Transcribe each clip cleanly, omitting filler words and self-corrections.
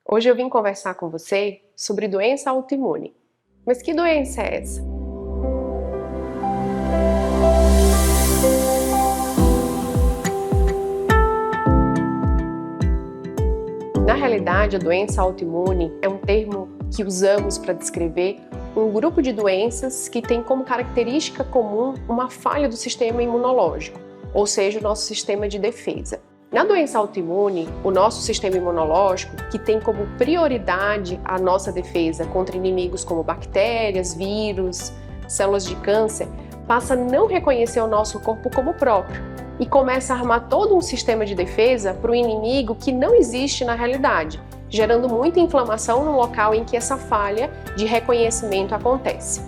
Hoje eu vim conversar com você sobre doença autoimune. Mas que doença é essa? Na realidade, a doença autoimune é um termo que usamos para descrever um grupo de doenças que tem como característica comum uma falha do sistema imunológico, ou seja, o nosso sistema de defesa. Na doença autoimune, o nosso sistema imunológico, que tem como prioridade a nossa defesa contra inimigos como bactérias, vírus, células de câncer, passa a não reconhecer o nosso corpo como próprio e começa a armar todo um sistema de defesa para o inimigo que não existe na realidade, gerando muita inflamação no local em que essa falha de reconhecimento acontece.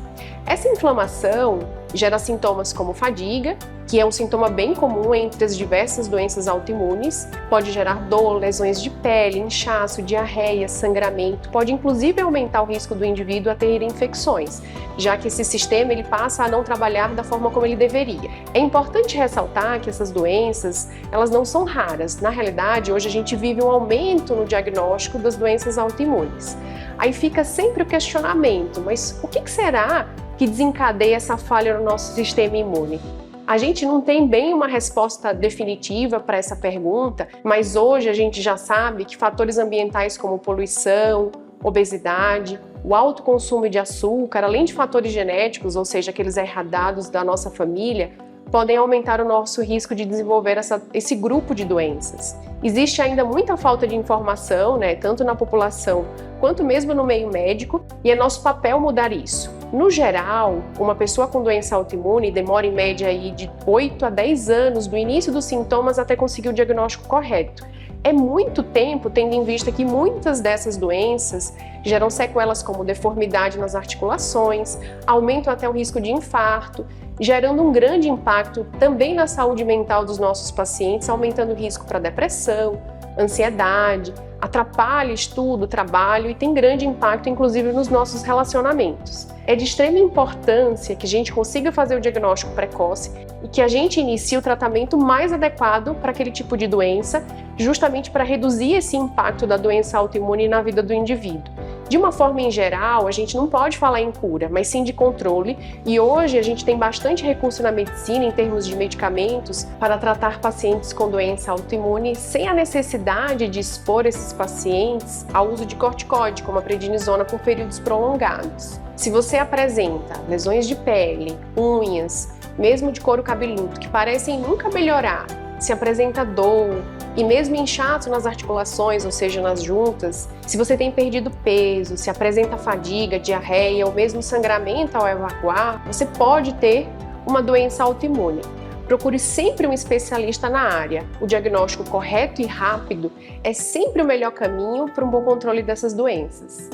Essa inflamação gera sintomas como fadiga, que é um sintoma bem comum entre as diversas doenças autoimunes, pode gerar dor, lesões de pele, inchaço, diarreia, sangramento, pode inclusive aumentar o risco do indivíduo a ter infecções, já que esse sistema ele passa a não trabalhar da forma como ele deveria. É importante ressaltar que essas doenças, elas não são raras. Na realidade, hoje a gente vive um aumento no diagnóstico das doenças autoimunes. Aí fica sempre o questionamento, mas o que será que desencadeia essa falha no nosso sistema imune? A gente não tem bem uma resposta definitiva para essa pergunta, mas hoje a gente já sabe que fatores ambientais como poluição, obesidade, o alto consumo de açúcar, além de fatores genéticos, ou seja, aqueles herdados da nossa família, podem aumentar o nosso risco de desenvolver esse grupo de doenças. Existe ainda muita falta de informação, tanto na população quanto mesmo no meio médico, e é nosso papel mudar isso. No geral, uma pessoa com doença autoimune demora em média de 8 a 10 anos do início dos sintomas até conseguir o diagnóstico correto. É muito tempo, tendo em vista que muitas dessas doenças geram sequelas como deformidade nas articulações, aumentam até o risco de infarto, gerando um grande impacto também na saúde mental dos nossos pacientes, aumentando o risco para depressão, ansiedade, atrapalha estudo, trabalho e tem grande impacto inclusive nos nossos relacionamentos. É de extrema importância que a gente consiga fazer o diagnóstico precoce e que a gente inicie o tratamento mais adequado para aquele tipo de doença, justamente para reduzir esse impacto da doença autoimune na vida do indivíduo. De uma forma em geral, a gente não pode falar em cura, mas sim de controle, e hoje a gente tem bastante recurso na medicina em termos de medicamentos para tratar pacientes com doença autoimune sem a necessidade de expor esses pacientes ao uso de corticoide, como a prednisona, por períodos prolongados. Se você apresenta lesões de pele, unhas, mesmo de couro cabeludo, que parecem nunca melhorar, se apresenta dor e mesmo inchaço nas articulações, ou seja, nas juntas, se você tem perdido peso, se apresenta fadiga, diarreia ou mesmo sangramento ao evacuar, você pode ter uma doença autoimune. Procure sempre um especialista na área. O diagnóstico correto e rápido é sempre o melhor caminho para um bom controle dessas doenças.